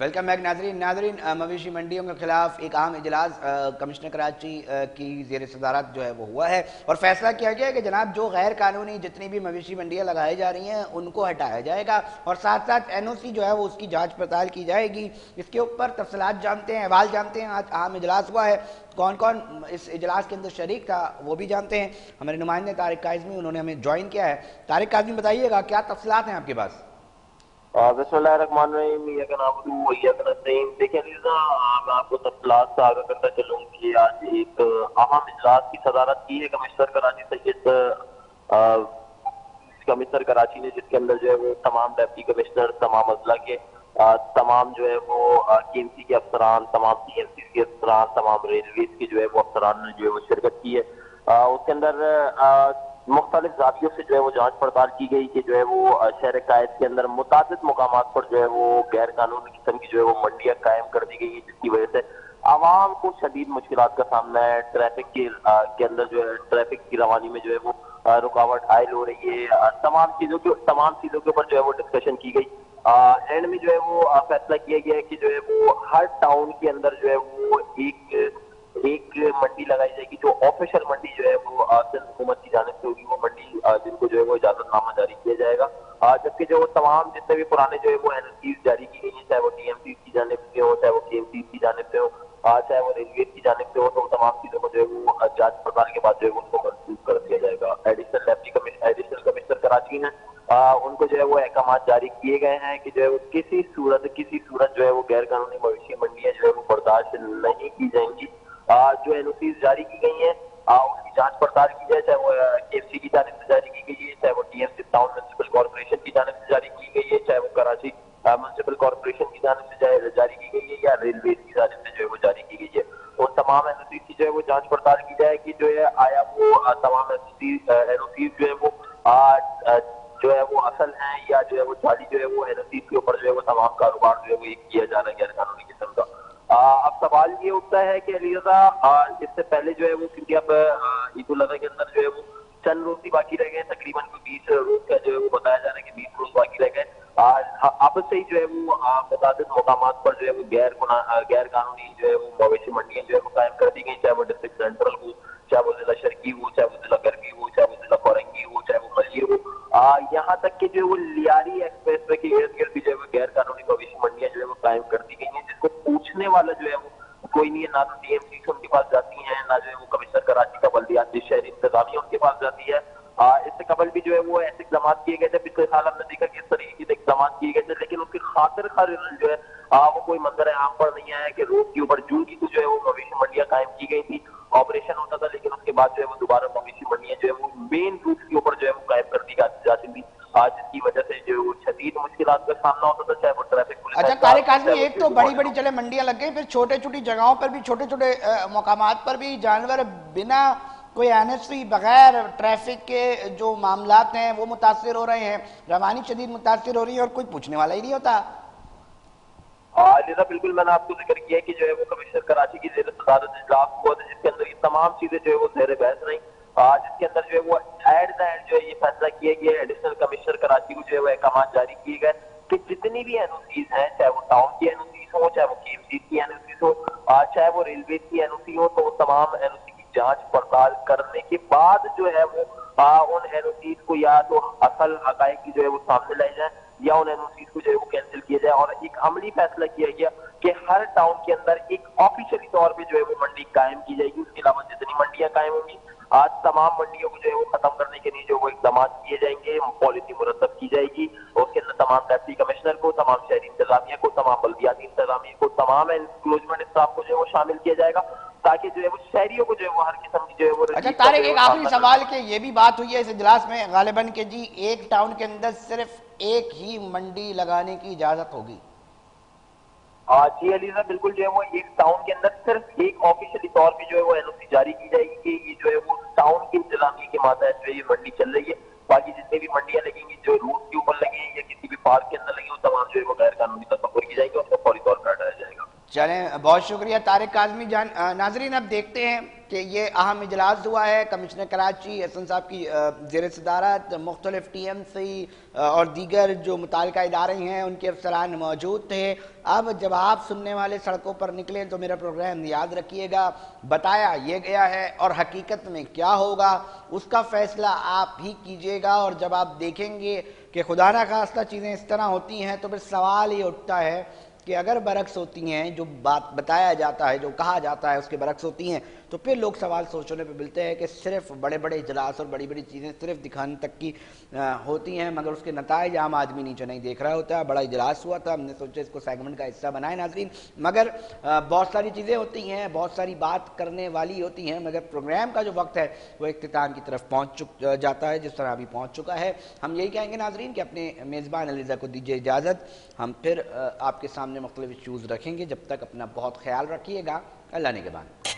Welcome back नाजरीन मवेशी मंडियों के खिलाफ एक अहम इजलास कमिश्नर कराची की ज़ेर सदारत जो है वो हुआ है और फैसला किया गया है कि जनाब जो गैर कानूनी जितनी भी मवेशी मंडियाँ लगाई जा रही हैं उनको हटाया जाएगा और साथ साथ एनओसी जो है वो उसकी जांच पड़ताल की जाएगी। इसके ऊपर तफसीलात जानते हैं, अहवाल जानते हैं। आज अहम इजलास हुआ है, कौन कौन इस इजलास के अंदर शरीक था वो भी जानते हैं। हमारे नुमाइंदे तारिक काज़मी उन्होंने हमें ज्वाइन किया है। तारिक काज़मी बताइएगा क्या तफसीलात हैं आपके पास? बिस्मिल्लाहिर्रहमानिर्रहीम। देखिए अलीज़ा, मैं आपको तफसीलात से आगाह करता चलूँ कि आज एक अहम इजलास की सदारत की है कमिश्नर कराची कमिश्नर कराची ने, जिसके अंदर जो है वो तमाम डिप्टी कमिश्नर, तमाम अजला के तमाम जो है वो केएमसी के अफसरान, तमाम सीएमसी के अफसरान, तमाम रेलवे के जो है वो अफसरान ने जो है वो शिरकत की है। उसके अंदर मुख्तलिफ जावियों से जो है वो जांच पड़ताल की गई कि जो है वो शहर कायद के अंदर मुतादिद मुकामात पर जो है वो गैर कानूनी किस्म की जो है वो मंडियां कायम कर दी गई है, जिसकी वजह से आवाम को शदीद मुश्किलात का सामना है। ट्रैफिक के अंदर जो है ट्रैफिक की रवानी में जो है वो रुकावट हायल हो रही है। तमाम चीजों के ऊपर जो है वो डिस्कशन की गई। एंड में जो है वो फैसला किया गया है कि जो है वो हर टाउन के अंदर जो है वो एक मंडी लगाई जाएगी, जो ऑफिशियल मंडी जो है वो सिंध हुकूमत की जानिब से होगी, वो मंडी जिनको जो है वो इजाजतनामा जारी किया जाएगा। जबकि जो तमाम जितने भी पुराने जो है वो एनओसी जारी की गई है, चाहे वो डीएमसी की जानिब से हो, चाहे वो केएमसी की जानिब से हो, चाहे वो रेलवे की जानिब से हो, तो तमाम चीजों को जो है वो जांच पड़ताल के बाद जो है वो उनको मंसूख कर दिया जाएगा। एडिशनल कमिश्नर कराची है, उनको जो है वो अहकाम जारी किए गए हैं कि जो है वो किसी सूरत जो है वो गैर कानूनी मवेशी मंडियां जो है वो बर्दाश्त नहीं की जाएंगी। जो एनओसी जारी की गई है उसकी जांच पड़ताल की जाए, चाहे वो केएफसी की जानिब से जारी की गई है, चाहे वो डीएमसी टाउन म्युनिसिपल कॉर्पोरेशन की जानिब से जारी की गई है, चाहे वो कराची म्युनिसिपल कॉर्पोरेशन की जानिब से जारी की गई है, या रेलवे की जानिब से जो है वो जारी की गई है। उन तमाम एनओसी की जो है वो जांच पड़ताल की जाए कि जो है आया वो तमाम एनओसी जो है वो जो है वो असल है, या जो है वो जाली जो है वो एनओसी के ऊपर जो है वो तमाम कारोबार जो है वो एक किया जा रहा है गैर कानूनी किस्म का। अब सवाल ये उठता है कि अलीज़ा, इससे पहले जो है वो क्योंकि अब ईद उल अज़हा के अंदर जो है वो चंद रोज ही बाकी रह गए, तकरीबन 20 रोज का जो है वो बताया जा रहा है कि 20 रोज बाकी रह गए। अब से ही जो है वो मुताबिक मुकामात पर जो है वो गैर कानूनी जो है वो मवेशी मंडियां जो है वो कायम कर दी गई, चाहे वो डिस्ट्रिक्ट सेंट्रल हो, चाहे वो जिला शर्की हो, चाहे वो जिला गर्मी हो, चाहे वो जिला फौरंगी हो, चाहे वो मलिया हो। यहाँ तक कि जो है वो लियारी एक्सप्रेस वे के इर्द गिर्द भी जो है वो गैर कानूनी मवेशी मंडियां जो है वो कायम कर दी गई है, जिसको पूछने वाला जो है वो कोई नहीं है। ना तो डीएमसी उनके पास जाती है, ना जो है वो कमिश्नर कराची का बल्दियाती शहरी इंतजामिया उनके पास जाती है। इससे कबल भी जो है वो ऐसे इकदाम किए गए थे, पिछले साल हमने देखा कि इस तरीके के इकदाम किए गए थे, लेकिन उसकी खातिर जो है वो कोई मंजर आम पर नहीं आया कि रोड के ऊपर जून की तो जो है वो मवेशी मंडियां कायम की गई थी, ऑपरेशन होता था, लेकिन उसके बाद जो है वो दोबारा मवेशी मंडियां जो है वो मेन रूट के ऊपर जो है वो कायम कर दी जाती थी, जिसकी वजह से जो है वो शदीद मुश्किलात का सामना होता था, चाहे वो ट्रैफिक पुलिस। अच्छा तारिक आज़मी, एक तो बड़ी बड़ी चले मंडियां लग गई, फिर छोटे छोटी जगहों पर भी, छोटे छोटे मकामात पर भी जानवर बिना कोई एनएससी, बगैर ट्रैफिक के जो मामलात हैं वो मुतासिर हो रहे हैं, रवानी शदीद मुतासिर हो रही है और कोई पूछने वाला ही नहीं होता। लिहाजा बिल्कुल मैंने आपको जिक्र किया कि जो है वो कमिश्नर कराची की ज़ेर सदारत इजलास हुआ था, जिसके अंदर ये तमाम चीजें जो है वो ज़ेर बहस रही, जिसके अंदर जो है वो एट द एंड जो है ये फैसला किया गया, एडिशनल कमिश्नर कराची को जो है वो अहकाम जारी किए गए कि जितनी भी एनओसीज हैं, चाहे वो टाउन की एनओसीज हो, चाहे वो केएमसी की एनओसीज हो, चाहे वो रेलवे की एनओसी हो, तो तमाम एनओसी की जांच पड़ताल करने के बाद जो है वो उन एनओसीज को या तो असल हकायक की जो है वो सामने लाई जाए, या उन एनओसीज को जो है वो कैंसिल किया जाए। और एक अमली फैसला किया गया कि हर टाउन के अंदर एक ऑफिशियली तौर पे जो है वो मंडी कायम की जाएगी। उसके अलावा जितनी मंडियां कायम होंगी, आज तमाम मंडियों को जो है वो खत्म करने के लिए जो वो इकदाम किए जाएंगे, पॉलिसी मुरतब की जाएगी। उसके अंदर तमाम डिप्टी कमिश्नर को, तमाम शहरी इंतजामिया को, तमाम बल्दियाती इंतजामिया को, तमाम एनक्लोजमेंट स्टाफ को जो है वो शामिल किया जाएगा, ताकि जो है वो शहरियों को जो है वो हर किस्म की जो है वो। अच्छा तारिक, एक आखिरी सवाल के ये भी बात हुई है इस इजलास में गालिबन के जी, एक टाउन के अंदर सिर्फ एक ही मंडी लगाने की इजाजत होगी? जी अलीज़ा, बिल्कुल जो है वो एक टाउन के अंदर सिर्फ एक ऑफिशियली तौर पे जो है वो एनओसी जारी की जाएगी कि ये जो है वो टाउन की इंतजामिया के मातहत जो है ये मंडी चल रही है। बाकी जितने भी मंडियां लगेंगी जो रोड के ऊपर लगी या किसी भी पार्क के अंदर लगी, वो तमाम जो है वो गैर कानूनी तस्वुर की जाएगी, उसको फौरी तौर पर हटाया जाएगा। چلیں بہت شکریہ طارق کاظمی جان. ناظرین اب دیکھتے ہیں کہ یہ اہم اجلاس ہوا ہے کمشنر کراچی احسن صاحب کی زیر صدارت. مختلف ٹی ایم سی اور دیگر جو متعلقہ ادارے ہیں ان کے افسران موجود تھے. اب جب آپ سننے والے سڑکوں پر نکلیں تو میرا پروگرام یاد رکھیے گا بتایا یہ گیا ہے اور حقیقت میں کیا ہوگا اس کا فیصلہ آپ ہی کیجیے گا. اور جب آپ دیکھیں گے کہ خدا نہ خواستہ چیزیں اس طرح ہوتی ہیں تو پھر سوال یہ اٹھتا ہے کہ اگر برعکس ہوتی ہیں جو بات بتایا جاتا ہے جو کہا جاتا ہے اس کے برعکس ہوتی ہیں تو پھر لوگ سوال سوچنے پہ ملتے ہیں کہ صرف بڑے بڑے اجلاس اور بڑی بڑی چیزیں صرف دکھانے تک کی ہوتی ہیں مگر اس کے نتائج عام آدمی نیچے نہیں دیکھ رہا ہوتا ہے. بڑا اجلاس ہوا تھا, ہم نے سوچا اس کو سیگمنٹ کا حصہ بنائیں ناظرین, مگر بہت ساری چیزیں ہوتی ہیں بہت ساری بات کرنے والی ہوتی ہیں مگر پروگرام کا جو وقت ہے وہ اختتام کی طرف پہنچ جاتا ہے جس طرح ابھی پہنچ چکا ہے. ہم یہی کہیں گے ناظرین کہ اپنے میزبان علیزہ کو دیجیے اجازت, ہم پھر آپ کے سامنے مختلف ایشوز رکھیں گے. جب تک اپنا بہت خیال رکھیے گا. اللہ نگہبان.